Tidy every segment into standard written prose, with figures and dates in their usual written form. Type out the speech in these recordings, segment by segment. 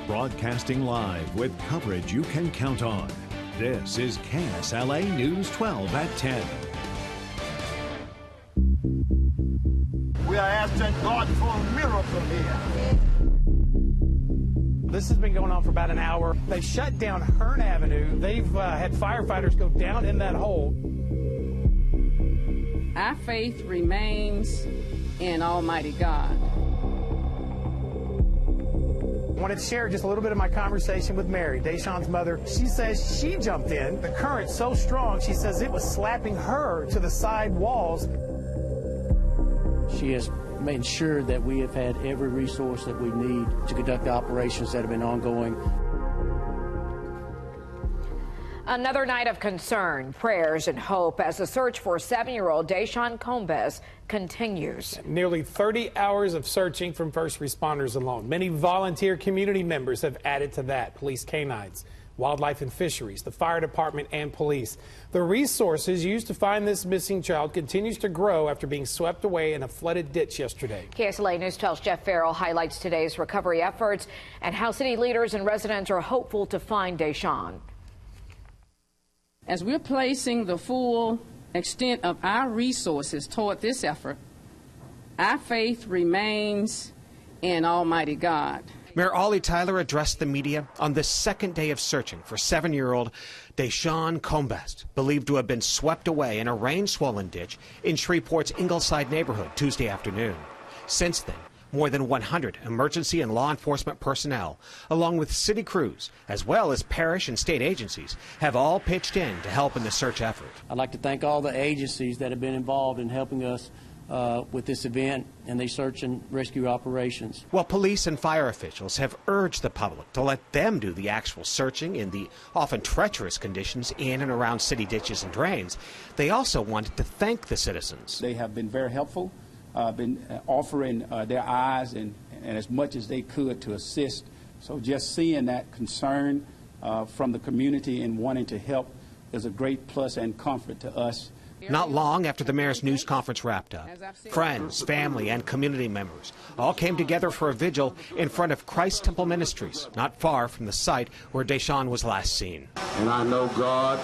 Broadcasting live with coverage you can count on. This is KSLA News 12 at 10. We are asking God for a miracle here. This has been going on for about an hour. They shut down Hearn Avenue. They've had firefighters go down in that hole. Our faith remains in Almighty God. I wanted to share just a little bit of my conversation with Mary, Deshawn's mother. She says she jumped in. The current's so strong, she says it was slapping her to the side walls. She has made sure that we have had every resource that we need to conduct operations that have been ongoing. Another night of concern, prayers, and hope as the search for 7-year-old Deshawn Combs continues. Nearly 30 hours of searching from first responders alone. Many volunteer community members have added to that. Police canines, wildlife and fisheries, the fire department, and police. The resources used to find this missing child continues to grow after being swept away in a flooded ditch yesterday. KSLA News 12's Jeff Farrell highlights today's recovery efforts and how city leaders and residents are hopeful to find Deshawn. As we're placing the full extent of our resources toward this effort, our faith remains in Almighty God. Mayor Ollie Tyler addressed the media on the second day of searching for 7-year-old Deshawn Combs, believed to have been swept away in a rain-swollen ditch in Shreveport's Ingleside neighborhood Tuesday afternoon. Since then, more than 100 emergency and law enforcement personnel, along with city crews, as well as parish and state agencies, have all pitched in to help in the search effort. I'd like to thank all the agencies that have been involved in helping us with this event and these search and rescue operations. While police and fire officials have urged the public to let them do the actual searching in the often treacherous conditions in and around city ditches and drains, they also wanted to thank the citizens. They have been very helpful, been offering their eyes and as much as they could to assist. So just seeing that concern from the community and wanting to help is a great plus and comfort to us. Not long after the mayor's news conference wrapped up, friends, family, and community members all came together for a vigil in front of Christ Temple Ministries, not far from the site where Deshawn was last seen. And I know God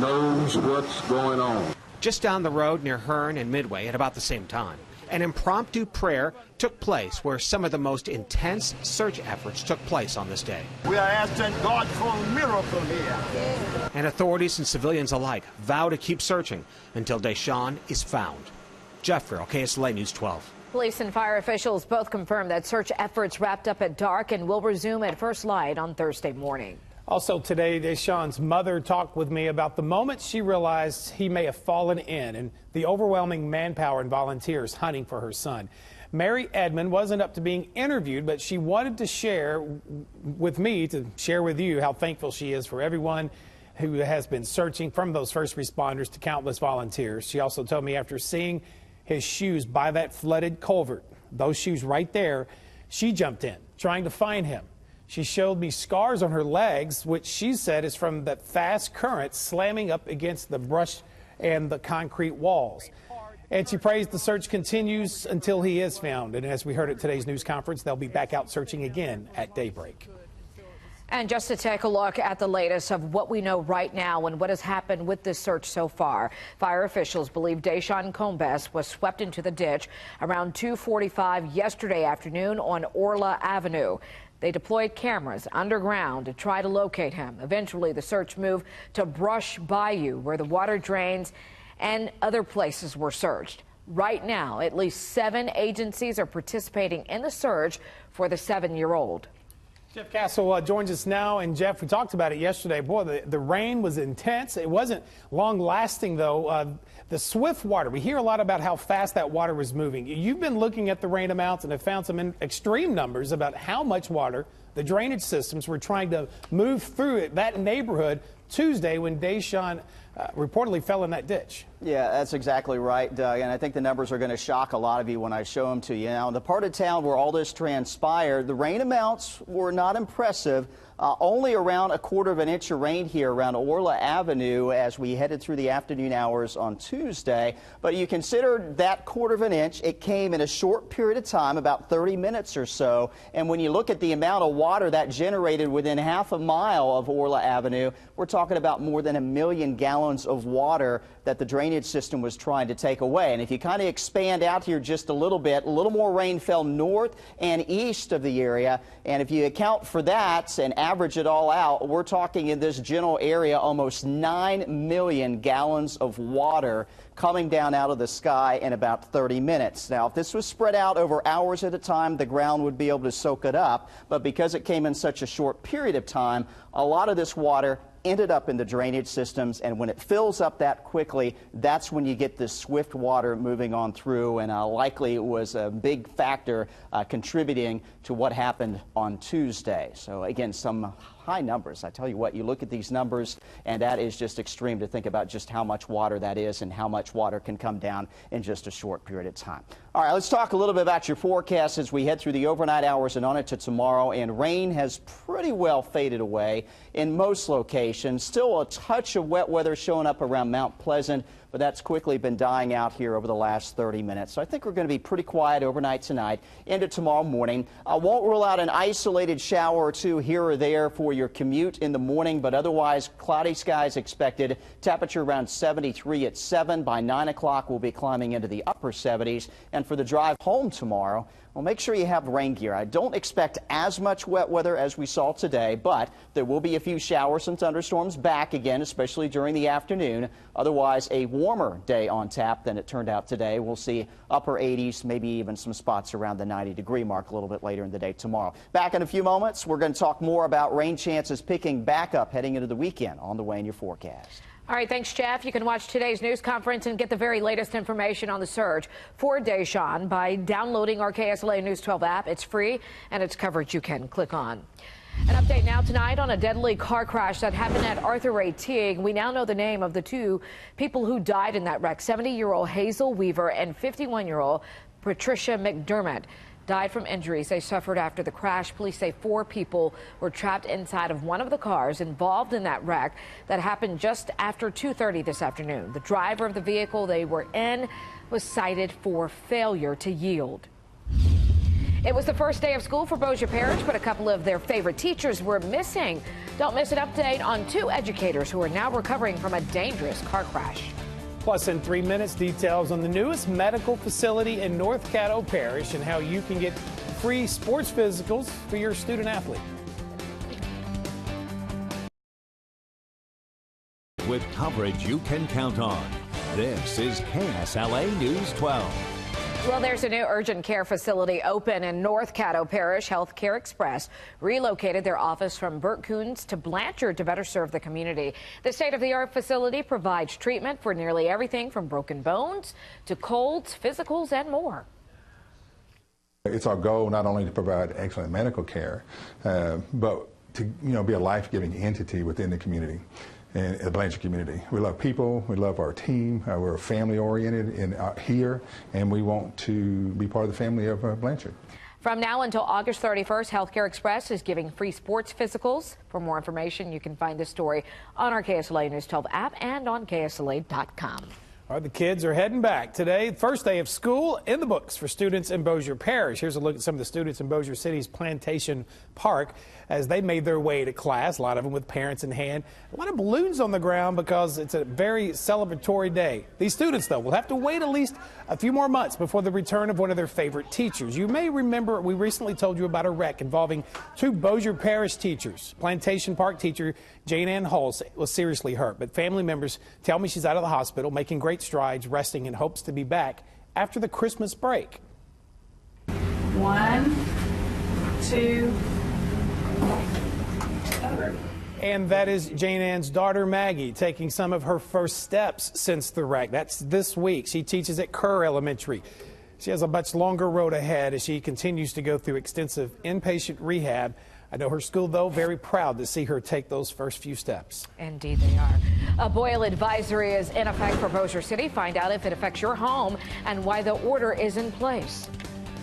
knows what's going on. Just down the road near Hearn and Midway at about the same time, an impromptu prayer took place where some of the most intense search efforts took place on this day. We are asking God for a miracle here. And authorities and civilians alike vow to keep searching until Deshawn is found. Jeff Farrell, KSLA News 12. Police and fire officials both confirmed that search efforts wrapped up at dark and will resume at first light on Thursday morning. Also today, Deshawn's mother talked with me about the moment she realized he may have fallen in and the overwhelming manpower and volunteers hunting for her son. Mary Edmond wasn't up to being interviewed, but she wanted to share with me, to share with you, how thankful she is for everyone who has been searching, from those first responders to countless volunteers. She also told me after seeing his shoes by that flooded culvert, those shoes right there, she jumped in trying to find him. She showed me scars on her legs, which she said is from the fast current slamming up against the brush and the concrete walls. And she prays the search continues until he is found. And as we heard at today's news conference, they'll be back out searching again at daybreak. And just to take a look at the latest of what we know right now and what has happened with this search so far. Fire officials believe Deshawn Combs was swept into the ditch around 2:45 yesterday afternoon on Orla Avenue. They deployed cameras underground to try to locate him. Eventually, the search moved to Brush Bayou, where the water drains and other places were searched. Right now, at least 7 agencies are participating in the search for the 7-year-old. Jeff Castle joins us now. And Jeff, we talked about it yesterday. Boy, the rain was intense. It wasn't long lasting, though. The swift water, we hear a lot about how fast that water was moving. You've been looking at the rain amounts and have found some extreme numbers about how much water the drainage systems were trying to move through that neighborhood Tuesday when Deshawn reportedly fell in that ditch. Yeah, that's exactly right, Doug, and I think the numbers are going to shock a lot of you when I show them to you. Now, in the part of town where all this transpired, the rain amounts were not impressive, Only around a quarter of an inch of rain here around Orla Avenue as we headed through the afternoon hours on Tuesday. But you consider that quarter of an inch, it came in a short period of time, about 30 minutes or so. And when you look at the amount of water that generated within half a mile of Orla Avenue, we're talking about more than 1 million gallons of water that the drainage system was trying to take away. And if you kind of expand out here just a little bit, a little more rain fell north and east of the area. And if you account for that and average it all out, we're talking in this general area almost 9 million gallons of water coming down out of the sky in about 30 minutes. Now, if this was spread out over hours at a time, the ground would be able to soak it up. But because it came in such a short period of time, a lot of this water ended up in the drainage systems, and when it fills up that quickly, that's when you get this swift water moving on through, and likely it was a big factor contributing to what happened on Tuesday. So again, some high numbers. I tell you what, you look at these numbers, and that is just extreme to think about just how much water that is and how much water can come down in just a short period of time. All right, let's talk a little bit about your forecast as we head through the overnight hours and on into tomorrow. And rain has pretty well faded away in most locations. Still a touch of wet weather showing up around Mount Pleasant, but that's quickly been dying out here over the last 30 minutes. So I think we're going to be pretty quiet overnight tonight into tomorrow morning. I won't rule out an isolated shower or two here or there for your commute in the morning, but otherwise cloudy skies expected. Temperature around 73 at 7. By 9 o'clock, we'll be climbing into the upper 70s. And for the drive home tomorrow, well, make sure you have rain gear. I don't expect as much wet weather as we saw today, but there will be a few showers and thunderstorms back again, especially during the afternoon. Otherwise, a warmer day on tap than it turned out today. We'll see upper 80s, maybe even some spots around the 90-degree mark a little bit later in the day tomorrow. Back in a few moments, we're going to talk more about rain chances picking back up heading into the weekend on the way in your forecast. All right, thanks, Jeff. You can watch today's news conference and get the very latest information on the surge for Deshaun by downloading our KSLA News 12 app. It's free, and it's coverage you can click on. An update now tonight on a deadly car crash that happened at Arthur A. Teague. We now know the name of the two people who died in that wreck, 70-year-old Hazel Weaver and 51-year-old Patricia McDermott. Died from injuries they suffered after the crash. Police say 4 people were trapped inside of one of the cars involved in that wreck that happened just after 2:30 this afternoon. The driver of the vehicle they were in was cited for failure to yield. It was the first day of school for Bossier Parish, but a couple of their favorite teachers were missing. Don't miss an update on 2 educators who are now recovering from a dangerous car crash. Plus, in 3 minutes, details on the newest medical facility in North Caddo Parish and how you can get free sports physicals for your student athlete. With coverage you can count on, this is KSLA News 12. Well, there's a new urgent care facility open in North Caddo Parish. Healthcare Express relocated their office from Burt Coons to Blanchard to better serve the community. The state-of-the-art facility provides treatment for nearly everything from broken bones to colds, physicals, and more. It's our goal not only to provide excellent medical care, but to be a life-giving entity within the community. In the Blanchard community. We love people, we love our team, we're family-oriented here, and we want to be part of the family of Blanchard. From now until August 31st, Healthcare Express is giving free sports physicals. For more information, you can find this story on our KSLA News 12 app and on KSLA.com. All right, the kids are heading back today. First day of school in the books for students in Bossier Parish. Here's a look at some of the students in Bossier City's Plantation Park as they made their way to class, a lot of them with parents in hand. A lot of balloons on the ground because it's a very celebratory day. These students, though, will have to wait at least a few more months before the return of one of their favorite teachers. You may remember we recently told you about a wreck involving 2 Bossier Parish teachers. Plantation Park teacher Jane Ann Hull was seriously hurt, but family members tell me she's out of the hospital, making great strides, resting, and hopes to be back after the Christmas break. 1, 2, 3. And that is Jane Ann's daughter, Maggie, taking some of her first steps since the wreck. That's this week. She teaches at Kerr Elementary. She has a much longer road ahead as she continues to go through extensive inpatient rehab. I know her school, though, very proud to see her take those first few steps. Indeed they are. A boil advisory is in effect for Bossier City. Find out if it affects your home and why the order is in place.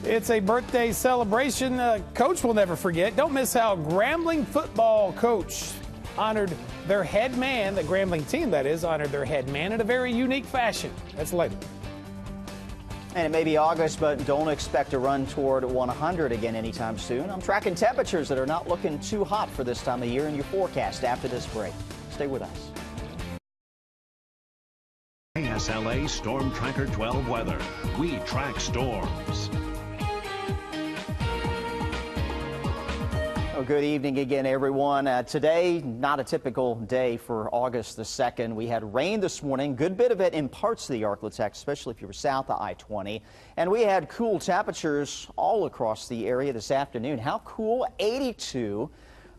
It's a birthday celebration coach will never forget. Don't miss how Grambling football coach honored their head man, the Grambling team that is, honored their head man in a very unique fashion. That's later. And it may be August, but don't expect to run toward 100 again anytime soon. I'm tracking temperatures that are not looking too hot for this time of year in your forecast after this break. Stay with us. KSLA Storm Tracker 12 weather. We track storms. Well, good evening again, everyone. Today, not a typical day for August the 2nd. We had rain this morning, good bit of it in parts of the Arklatex, especially if you were south of I-20. And we had cool temperatures all across the area this afternoon. How cool? 82.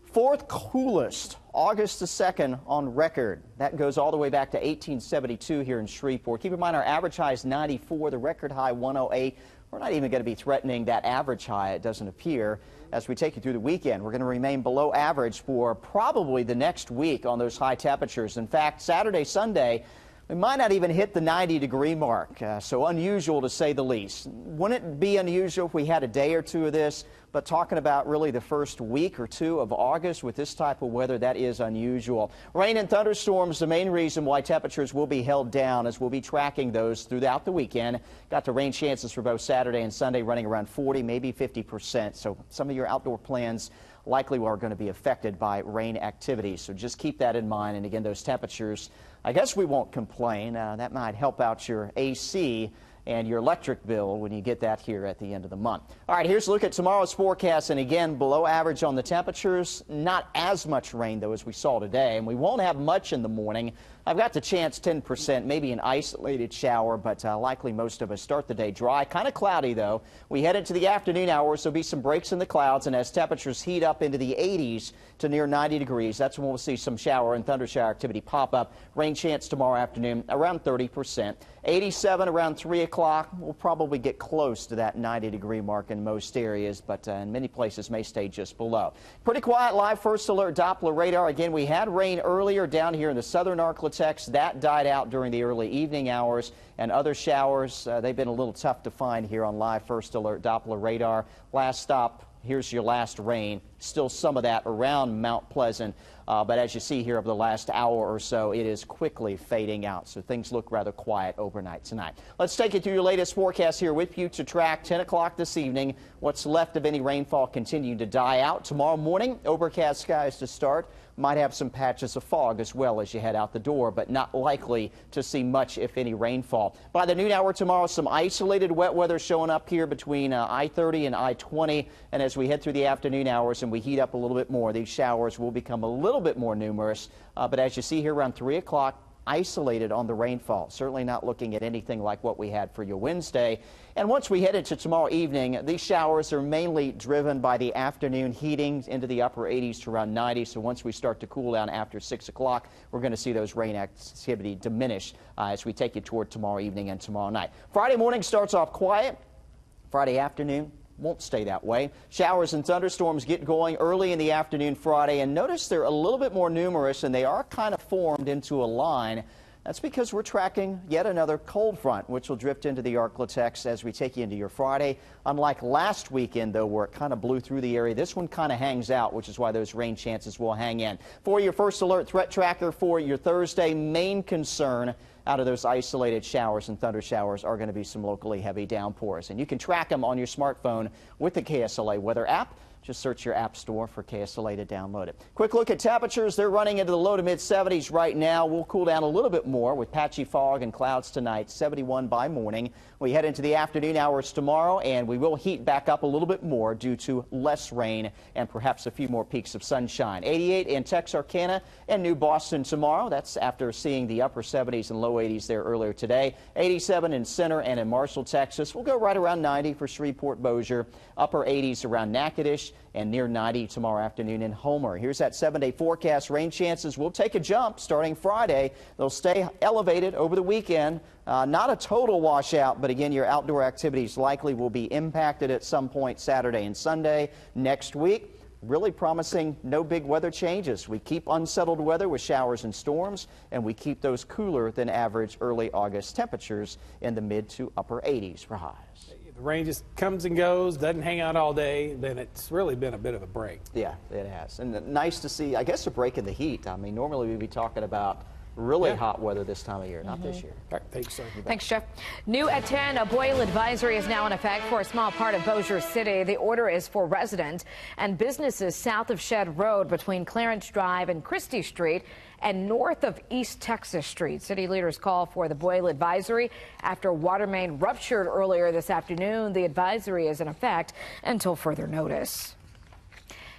Fourth coolest August the 2nd on record. That goes all the way back to 1872 here in Shreveport. Keep in mind our average high is 94, the record high 108. We're not even going to be threatening that average high, it doesn't appear. As we take you through the weekend, we're going to remain below average for probably the next week on those high temperatures. In fact, Saturday, Sunday, we might not even hit the 90-degree mark, so unusual to say the least. Wouldn't it be unusual if we had a day or two of this? But talking about really the first week or two of August with this type of weather, that is unusual. Rain and thunderstorms, the main reason why temperatures will be held down, as we'll be tracking those throughout the weekend. Got the rain chances for both Saturday and Sunday running around 40, maybe 50%. So some of your outdoor plans likely are going to be affected by rain activity. So just keep that in mind. And again, those temperatures, I guess we won't complain. That might help out your AC and your electric bill when you get that here at the end of the month. All right, here's a look at tomorrow's forecast, and again, below average on the temperatures. Not as much rain, though, as we saw today, and we won't have much in the morning. I've got the chance 10%, maybe an isolated shower, but likely most of us start the day dry. Kind of cloudy, though. We head into the afternoon hours, there'll be some breaks in the clouds, and as temperatures heat up into the 80s to near 90 degrees, that's when we'll see some shower and thunder shower activity pop up. Rain chance tomorrow afternoon around 30%. 87 around 3 o'clock. We'll probably get close to that 90-degree mark in most areas, but in many places may stay just below. Pretty quiet live first alert Doppler radar. Again, we had rain earlier down here in the southern Arklatex. That died out during the early evening hours, and other showers, they've been a little tough to find here on live first alert Doppler radar. Last stop, here's your last rain. Still some of that around Mount Pleasant, but as you see here over the last hour or so, it is quickly fading out, so things look rather quiet overnight tonight. Let's take you through your latest forecast here with you to track 10 o'clock this evening. What's left of any rainfall continuing to die out. Tomorrow morning, overcast skies to start. Might have some patches of fog as well as you head out the door, but not likely to see much, if any, rainfall. By the noon hour tomorrow, some isolated wet weather showing up here between I-30 and I-20, and as we head through the afternoon hours and we heat up a little bit more, these showers will become a little bit more numerous, but as you see here around 3 o'clock, isolated on the rainfall. Certainly not looking at anything like what we had for your Wednesday. And once we head into tomorrow evening, these showers are mainly driven by the afternoon heating into the upper 80s to around 90. So once we start to cool down after 6 o'clock, we're going to see those rain activity diminish as we take you toward tomorrow evening and tomorrow night. Friday morning starts off quiet. Friday afternoon won't stay that way. Showers and thunderstorms get going early in the afternoon Friday, and notice they're a little bit more numerous, and they are kind of formed into a line. That's because we're tracking yet another cold front, which will drift into the Arklatex as we take you into your Friday. Unlike last weekend, though, where it kind of blew through the area, this one kind of hangs out, which is why those rain chances will hang in. For your first alert threat tracker for your Thursday, main concern out of those isolated showers and thunder showers are going to be some locally heavy downpours. And you can track them on your smartphone with the KSLA weather app. Just search your app store for KSLA to download it. Quick look at temperatures. They're running into the low to mid 70s right now. We'll cool down a little bit more with patchy fog and clouds tonight. 71 by morning. We head into the afternoon hours tomorrow, and we will heat back up a little bit more due to less rain and perhaps a few more peaks of sunshine. 88 in Texarkana and New Boston tomorrow. That's after seeing the upper 70s and low 80s there earlier today. 87 in Center and in Marshall, Texas. We'll go right around 90 for Shreveport, Bossier. Upper 80s around Natchitoches and near 90 tomorrow afternoon in Homer. Here's that 7-day forecast. Rain chances will take a jump starting Friday. They'll stay elevated over the weekend. Not a total washout, but again, your outdoor activities likely will be impacted at some point Saturday and Sunday. Next week, really promising no big weather changes. We keep unsettled weather with showers and storms, and we keep those cooler than average early August temperatures in the mid to upper 80s for highs. The rain just comes and goes, doesn't hang out all day, then it's really been a bit of a break. Yeah, it has. And nice to see, I guess, a break in the heat. I mean, normally we'd be talking about really hot weather this time of year, not this year. All right, thanks, sir. Thanks, Jeff. New at 10, a boil advisory is now in effect for a small part of Bossier City. The order is for residents and businesses south of Shedd Road between Clarence Drive and Christie Street and north of East Texas Street. City leaders call for the boil advisory after water main ruptured earlier this afternoon. The advisory is in effect until further notice.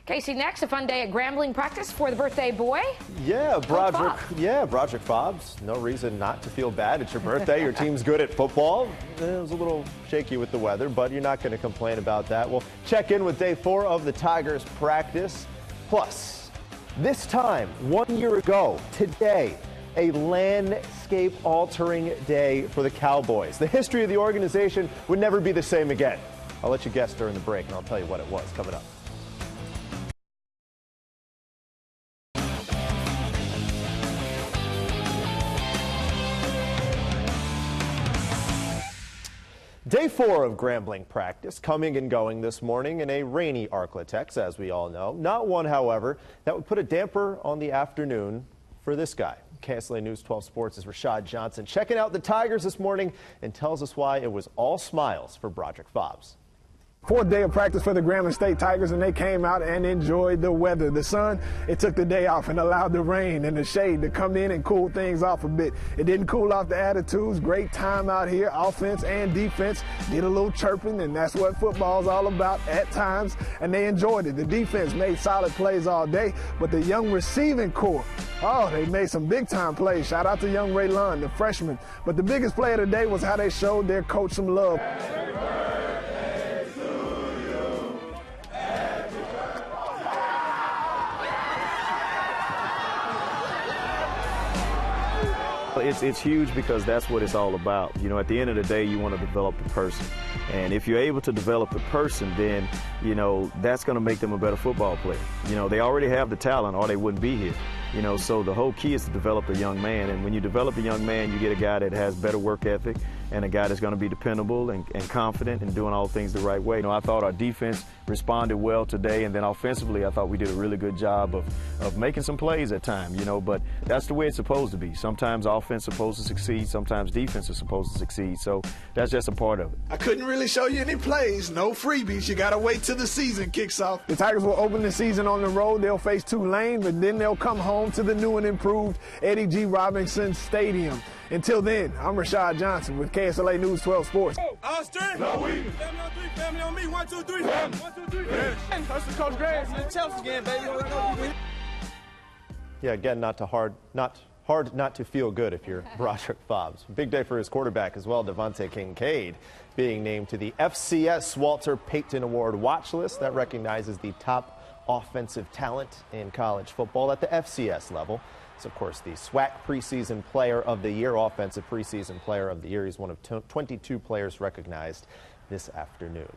Casey, next, a fun day at Grambling practice for the birthday boy. Yeah, Broderick. Yeah, Broderick Fobbs. No reason not to feel bad. It's your birthday. Your team's good at football. It was a little shaky with the weather, but you're not going to complain about that. We'll check in with day 4 of the Tigers practice. Plus, this time, 1 year ago, today, a landscape-altering day for the Cowboys. The history of the organization would never be the same again. I'll let you guess during the break, and I'll tell you what it was coming up. Day 4 of Grambling practice, coming and going this morning in a rainy Arklatex, as we all know. Not one, however, that would put a damper on the afternoon for this guy. KSLA News 12 Sports' Rashad Johnson checking out the Tigers this morning and tells us why it was all smiles for Broderick Fobbs. 4th day of practice for the Grambling State Tigers, and they came out and enjoyed the weather. The sun, it took the day off and allowed the rain and the shade to come in and cool things off a bit. It didn't cool off the attitudes. Great time out here. Offense and defense did a little chirping, and that's what football's all about at times, and they enjoyed it. The defense made solid plays all day, but the young receiving corps, they made some big-time plays. Shout out to young Ray Lund, the freshman. But the biggest play of the day was how they showed their coach some love. It's huge because that's what it's all about. You know, at the end of the day, you want to develop the person. And if you're able to develop the person, then, you know, that's going to make them a better football player. You know, they already have the talent or they wouldn't be here. You know, so the whole key is to develop a young man. And when you develop a young man, you get a guy that has better work ethic and a guy that's going to be dependable and confident and doing all things the right way. You know, I thought our defense responded well today, and then offensively, I thought we did a really good job of making some plays at times, you know, but that's the way it's supposed to be. Sometimes offense is supposed to succeed, sometimes defense is supposed to succeed, so that's just a part of it. I couldn't really show you any plays, no freebies. You got to wait till the season kicks off. The Tigers will open the season on the road. They'll face Tulane, but then they'll come home to the new and improved Eddie G. Robinson Stadium. Until then, I'm Rashad Johnson with KSLA News 12 Sports. Austin, no we. Family on 3, family on me. 1, 2, 3. 1, 2, 3. Hustle Coach Graham in the Chelsea again, baby. Yeah, again, hard not to feel good if you're Broderick Fobbs. Big day for his quarterback as well, Devontae Kincaid, being named to the FCS Walter Payton Award watch list that recognizes the top offensive talent in college football at the FCS level. It's, of course, the SWAC Preseason Player of the Year, Offensive Preseason Player of the Year. He's one of 22 players recognized this afternoon.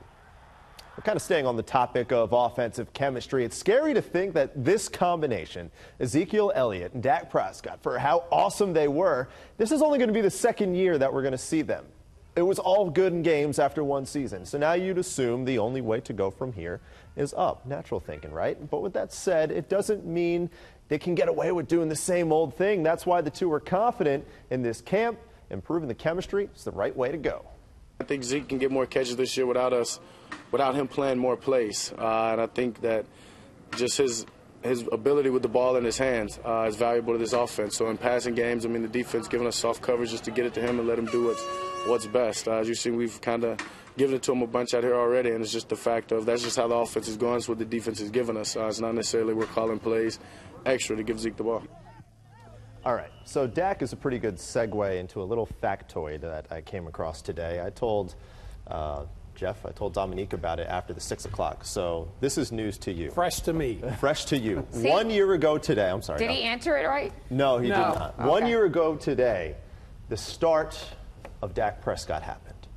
We're kind of staying on the topic of offensive chemistry. It's scary to think that this combination, Ezekiel Elliott and Dak Prescott, for how awesome they were, this is only going to be the second year that we're going to see them. It was all good in games after one season. So now you'd assume the only way to go from here is up. Natural thinking, right? But with that said, it doesn't mean they can get away with doing the same old thing. That's why the two are confident in this camp. Improving the chemistry is the right way to go. I think Zeke can get more catches this year without him playing more plays. And I think that just his ability with the ball in his hands is valuable to this offense. So in passing games, I mean, the defense giving us soft coverage just to get it to him and let him do what's best. As you see, we've kind of given it to him a bunch out here already, and it's just the fact of that's just how the offense is going. It's what the defense is giving us. It's not necessarily we're calling plays extra to give Zeke the ball. All right, so Dak is a pretty good segue into a little factoid that I came across today. I told Jeff, I told Dominique about it after the 6 o'clock. So this is news to you. Fresh to me. Fresh to you. See? 1 year ago today, I'm sorry. Did he answer it right? No, he did not. Okay. 1 year ago today, the start of Dak Prescott happened.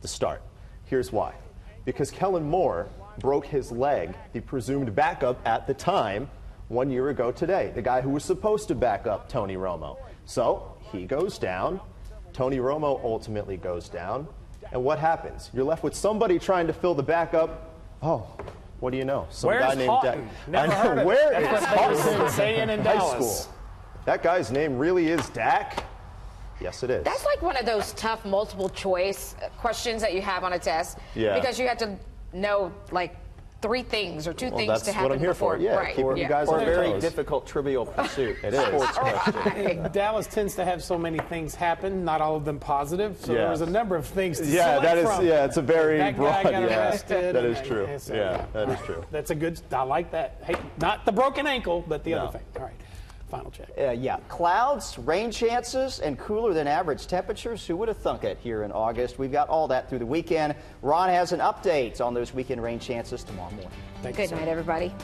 The start. Here's why. Because Kellen Moore broke his leg, the presumed backup at the time, 1 year ago today, the guy who was supposed to back up Tony Romo. So he goes down. Tony Romo ultimately goes down. And what happens? You're left with somebody trying to fill the backup. Oh, what do you know? Some Where's guy named Houghton? Dak. Never heard of it. Where That's is what they were Houghton? saying in High Dallas. school. That guy's name really is Dak? Yes, it is. That's like one of those tough multiple choice questions that you have on a test. Yeah. Because you have to know like 3 things or 2 things that's to happen what I'm here before. for. Yeah, right. keeping you guys on Or a your very toes. difficult trivial pursuit. It is. Sports question. Dallas tends to have so many things happen, not all of them positive. So Yeah. there was a number of things to Yeah, select that is. from. Yeah, it's a very That broad. guy got Yeah, arrested. that is true. So, Yeah, that is true. That's a good. I like that. Hey, not the broken ankle, but the No. other thing. All right. Final check. Yeah, clouds, rain chances, and cooler than average temperatures. Who would have thunk it here in August? We've got all that through the weekend. Ron has an update on those weekend rain chances tomorrow morning. Good night, everybody.